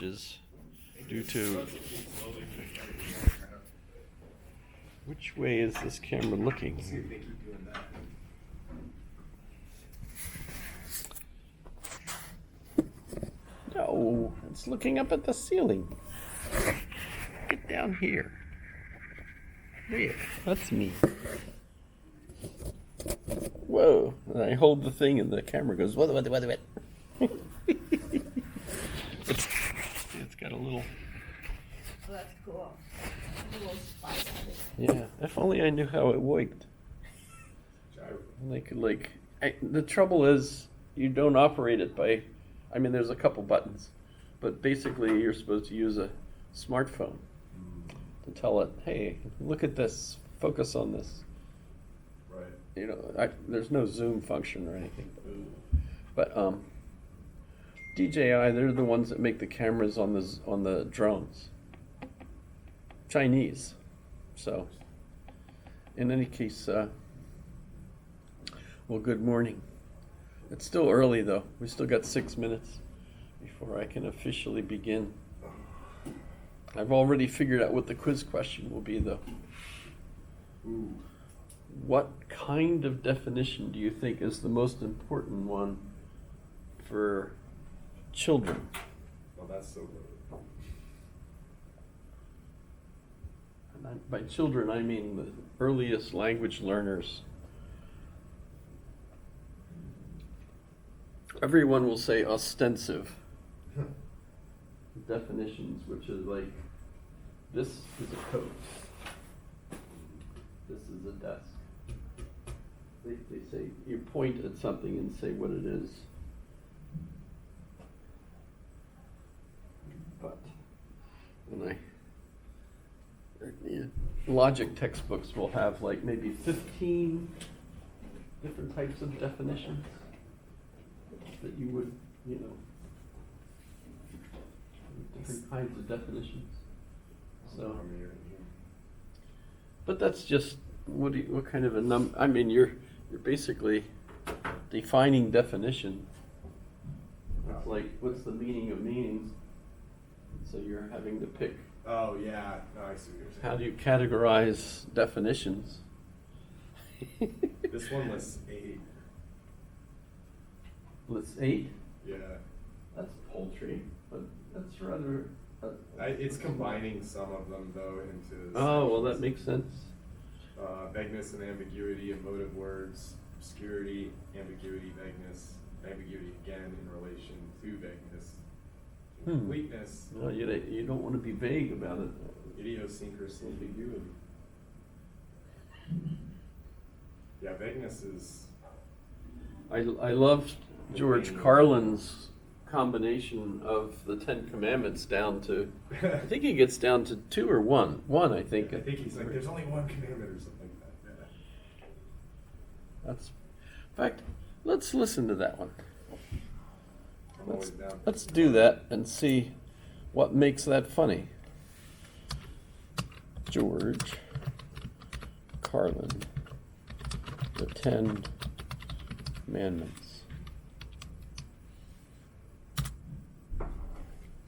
is due to which way is this camera looking? No, it's looking up at the ceiling. Get down here. There, that's me. Whoa, and I hold the thing and the camera goes, what? It's got a little... Oh, that's cool. A little spice on it. Yeah, if only I knew how it worked. And I could the trouble is you don't operate it by, I mean there's a couple buttons, but basically you're supposed to use a smartphone to tell it, hey, look at this, focus on this. Right. You know, there's no zoom function or anything. But DJI, they're the ones that make the cameras on the drones. Chinese. So, in any case, well, good morning. It's still early though. We still got 6 minutes before I can officially begin. I've already figured out what the quiz question will be though. Ooh. What kind of definition do you think is the most important one for children? Well, that's so good. And by children, I mean the earliest language learners. Everyone will say ostensive definitions, which is like, this is a coat, this is a desk. They say, you point at something and say what it is. But when logic textbooks will have like maybe 15 different types of definitions that you would, different kinds of definitions. So, but that's just, what kind of a I mean, you're basically defining definition. It's like, what's the meaning of meanings? So you're having to pick. Oh, yeah. No, I see what you're saying. How do you categorize definitions? This one lists 8. Lists 8? Yeah. That's poultry, but that's rather... It's combining some of them, though, into... Oh, well, that sections. makes sense. Vagueness and ambiguity, emotive words, obscurity, ambiguity, vagueness, ambiguity again in relation to vagueness, completeness, Well, you don't want to be vague about it. idiosyncrasy, ambiguity. Yeah, vagueness is... I love George Carlin's combination of the Ten Commandments down to, I think he gets down to 2 or 1. 1, I think. I think he's like, there's only one commandment or something like that. Yeah. That's, in fact, let's listen to that one. I'm always down. Let's do that and see what makes that funny. George Carlin, the 10 Commandments.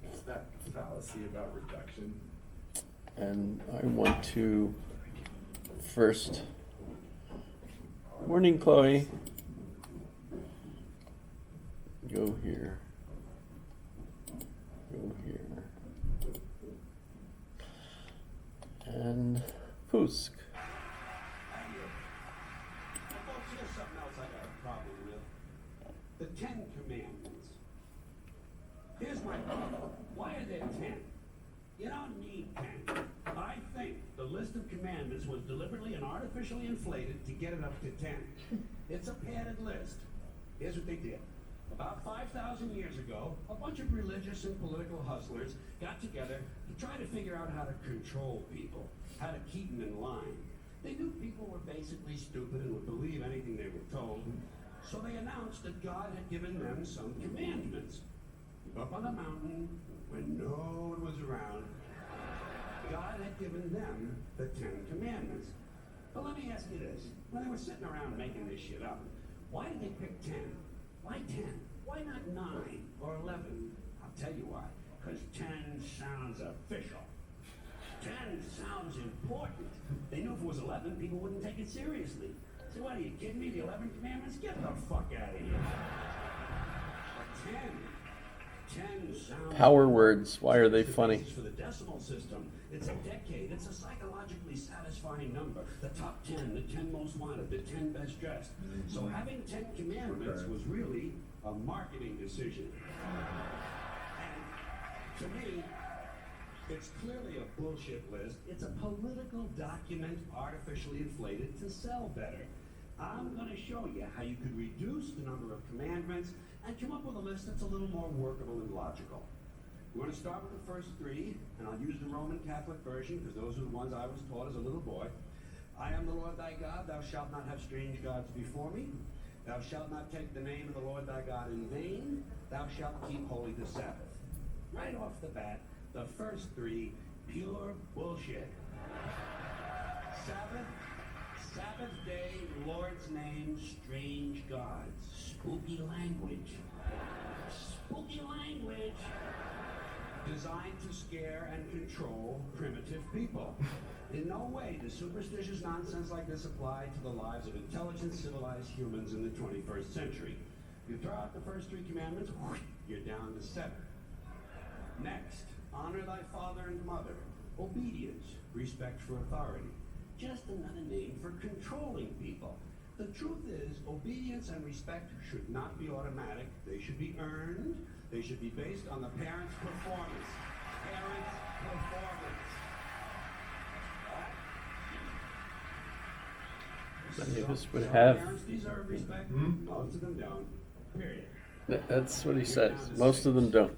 It's that fallacy about reduction. And I want to first, morning Chloe, go here, and Pusk. Folks, here's something else I got a problem with. The 10 Commandments. Here's my problem. Why are there 10? You don't need 10. I think the list of commandments was deliberately and artificially inflated to get it up to 10. It's a padded list. Here's what they did. About 5,000 years ago, a bunch of religious and political hustlers got together to try to figure out how to control people, how to keep them in line. They knew people were basically stupid and would believe anything they were told, so they announced that God had given them some commandments. Up on the mountain, when no one was around, God had given them the 10 Commandments. But let me ask you this. When they were sitting around making this shit up, why did they pick 10? Why 10? Why not 9 or 11? I'll tell you why. Because 10 sounds official. 10 sounds important. They knew if it was 11, people wouldn't take it seriously. So what, are you kidding me? The 11 commandments? Get the fuck out of here. But 10 sounds... Power words, why are they It's the funny? basis for the decimal system. It's a decade. It's a psychologically satisfying number. The top 10, the 10 most wanted, the 10 best dressed. So having 10 commandments was really a marketing decision. And to me, it's clearly a bullshit list. It's a political document artificially inflated to sell better. I'm going to show you how you could reduce the number of commandments and come up with a list that's a little more workable and logical. We're going to start with the first 3, and I'll use the Roman Catholic version because those are the ones I was taught as a little boy. I am the Lord thy God. Thou shalt not have strange gods before me. Thou shalt not take the name of the Lord thy God in vain. Thou shalt keep holy the Sabbath. Right off the bat, the first 3, pure bullshit. Sabbath day, Lord's name, strange gods. Spooky language. Spooky language. Designed to scare and control primitive people. In no way does superstitious nonsense like this apply to the lives of intelligent, civilized humans in the 21st century. You throw out the first 3 commandments, you're down to 7. Next, honor thy father and mother. Obedience, respect for authority. Just another name for controlling people. The truth is, obedience and respect should not be automatic. They should be earned. They should be based on the parent's performance. Parent's performance. Many of us would Some have. parents deserve respect. Most of them don't. Period. That's what he says. Most of them don't.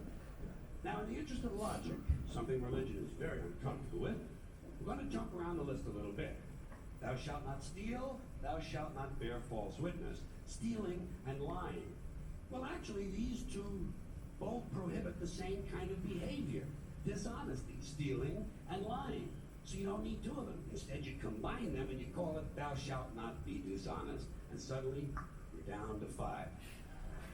Now, in the interest of logic, something religion is very uncomfortable with, we're going to jump around the list a little bit. Thou shalt not steal, thou shalt not bear false witness. Stealing and lying. Well, actually, these 2 both prohibit the same kind of behavior. Dishonesty, stealing, and lying. So you don't need 2 of them. Instead, you combine them and you call it thou shalt not be dishonest. And suddenly, you're down to 5.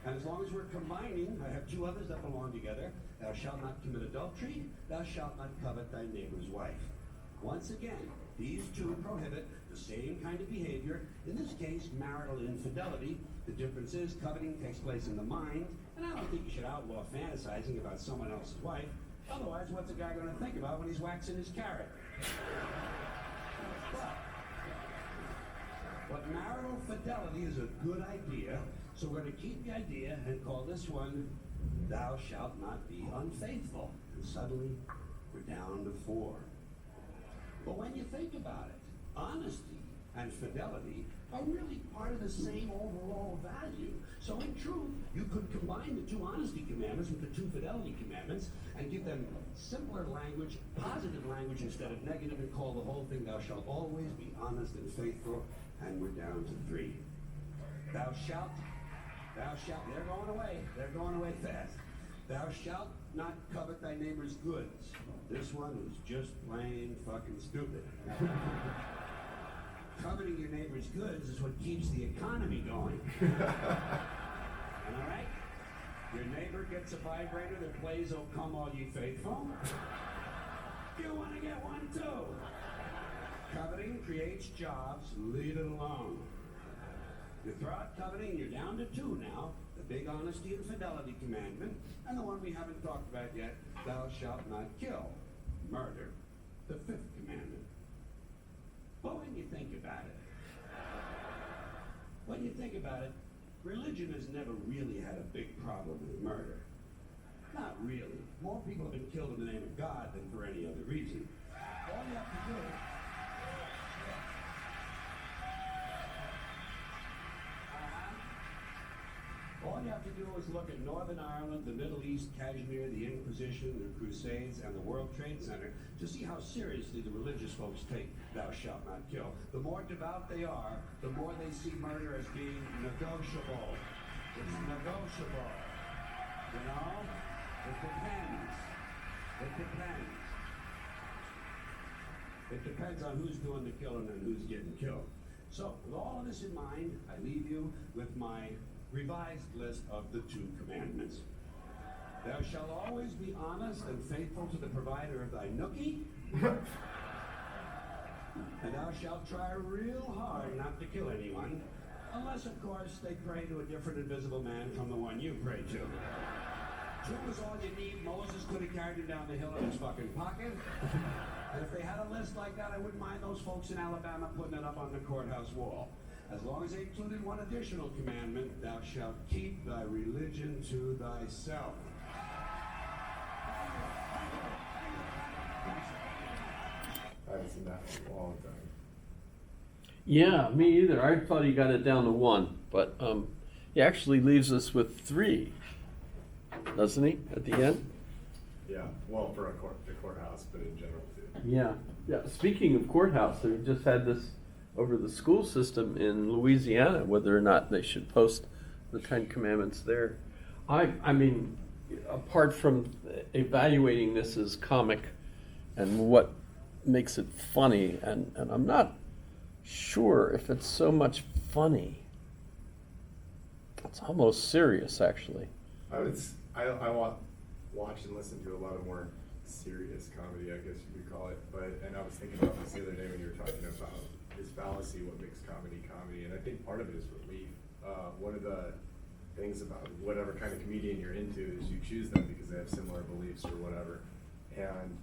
And as long as we're combining, I have 2 others that belong together. Thou shalt not commit adultery, thou shalt not covet thy neighbor's wife. Once again, these 2 prohibit the same kind of behavior, in this case, marital infidelity. The difference is coveting takes place in the mind, and I don't think you should outlaw fantasizing about someone else's wife. Otherwise, what's a guy going to think about when he's waxing his carrot? But marital fidelity is a good idea, so we're going to keep the idea and call this one, thou shalt not be unfaithful. And suddenly, we're down to 4. But when you think about it, honesty and fidelity are really part of the same overall value. So in truth, you could combine the 2 honesty commandments with the 2 fidelity commandments and give them simpler language, positive language instead of negative, and call the whole thing, thou shalt always be honest and faithful, and we're down to 3. Thou shalt, they're going away fast. Thou shalt not covet thy neighbor's goods. This one is just plain fucking stupid. Coveting your neighbor's goods is what keeps the economy going. Am I right? Your neighbor gets a vibrator that plays "O Come All Ye Faithful." You want to get one too. Coveting creates jobs. Leave it alone. You throw out coveting, you're down to 2 now. The big honesty and fidelity commandment, and the one we haven't talked about yet, thou shalt not kill. Murder. The 5th commandment. But when you think about it, religion has never really had a big problem with murder. Not really. More people have been killed in the name of God than for any other reason. All you have to do is look at Northern Ireland, the Middle East, Kashmir, the Inquisition, the Crusades, and the World Trade Center to see how seriously the religious folks take thou shalt not kill. The more devout they are, the more they see murder as being negotiable. It's negotiable. You know? It depends. It depends. It depends on who's doing the killing and who's getting killed. So, with all of this in mind, I leave you with my revised list of the 2 commandments. Thou shalt always be honest and faithful to the provider of thy nookie. And thou shalt try real hard not to kill anyone, unless, of course, they pray to a different invisible man from the one you pray to. Two is all you need. Moses could have carried him down the hill in his fucking pocket. And if they had a list like that, I wouldn't mind those folks in Alabama putting it up on the courthouse wall. As long as they included one additional commandment, thou shalt keep thy religion to thyself. I haven't seen that in a long time. Yeah, me either. I thought he got it down to one, but he actually leaves us with 3, doesn't he, at the end? Yeah, well, for the courthouse, but in general too. Yeah. Yeah. Speaking of courthouse, we just had this over the school system in Louisiana, whether or not they should post the 10 Commandments there. I mean, apart from evaluating this as comic and what makes it funny, and I'm not sure if it's so much funny. It's almost serious, actually. I want watch and listen to a lot of more serious comedy, I guess you could call it. And I was thinking about this the other day when you were talking about this fallacy, what makes comedy comedy, and I think part of it is relief. One of the things about whatever kind of comedian you're into is you choose them because they have similar beliefs or whatever. And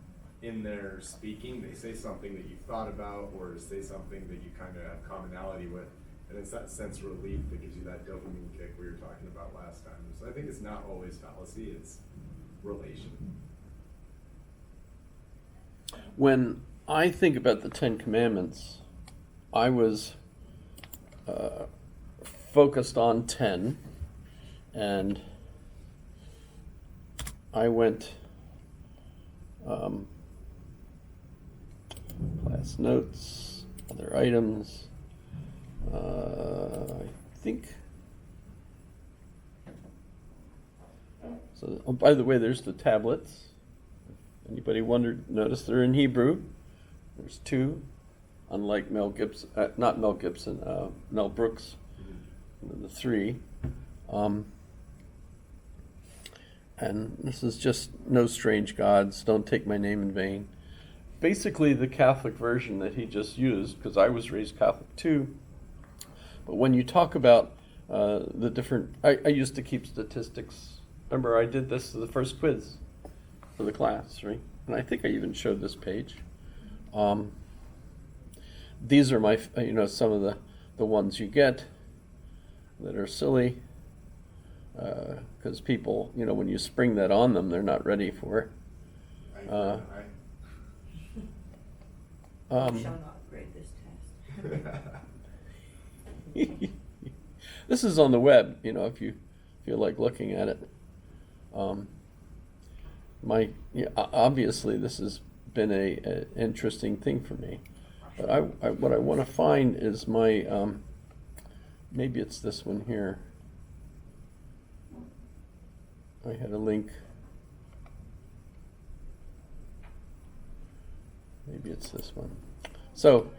in their speaking, they say something that you've thought about or say something that you kind of have commonality with. And it's that sense of relief that gives you that dopamine kick we were talking about last time. So I think it's not always fallacy, it's relation. When I think about the 10 Commandments, I was focused on 10, and I went class notes, other items. I think. So, oh, by the way, there's the tablets. Anybody notice they're in Hebrew? There's 2, unlike Mel Gibson, not Mel Gibson, Mel Brooks, the 3. And this is just no strange gods, don't take my name in vain. Basically the Catholic version that he just used, because I was raised Catholic too. But when you talk about the different, I used to keep statistics. Remember, I did this as the first quiz for the class, right? And I think I even showed this page. These are my, some of the ones you get that are silly. Because people, when you spring that on them, they're not ready for it. I shall not grade this test. This is on the web, if you feel like looking at it. Obviously this has been a interesting thing for me, but what I want to find is my maybe it's this one here. I had a link. Maybe it's this one. So,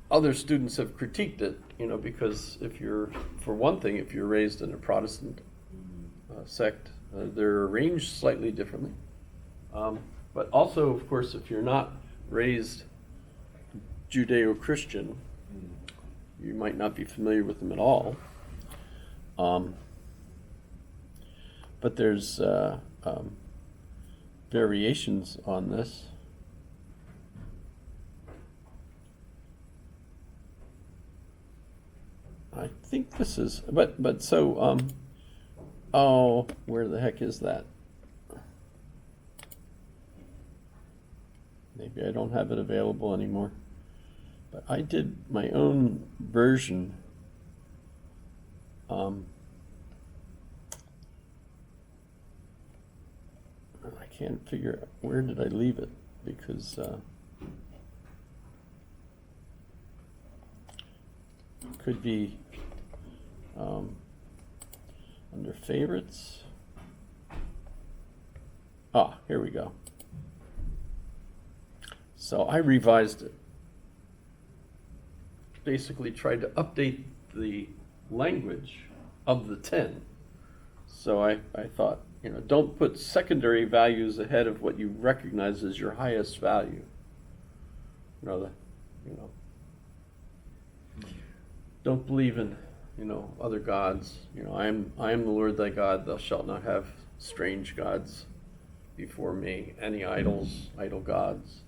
other students have critiqued it, because for one thing, if you're raised in a Protestant sect, they're arranged slightly differently. But also, of course, if you're not raised Judeo-Christian, you might not be familiar with them at all. But there's variations on this. I think this is, but so, oh, where the heck is that? Maybe I don't have it available anymore. But I did my own version. I can't figure out, where did I leave it? Because it could be under favorites. Here we go. So I revised it. Basically tried to update the language of the 10. So I thought, you know, don't put secondary values ahead of what you recognize as your highest value. You know, don't believe in, you know, other gods. You know, I am the Lord thy God. Thou shalt not have strange gods before me. Any idols, idol gods.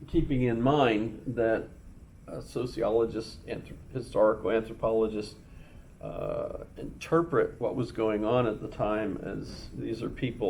Keeping in mind that sociologists, historical anthropologists interpret what was going on at the time as these are people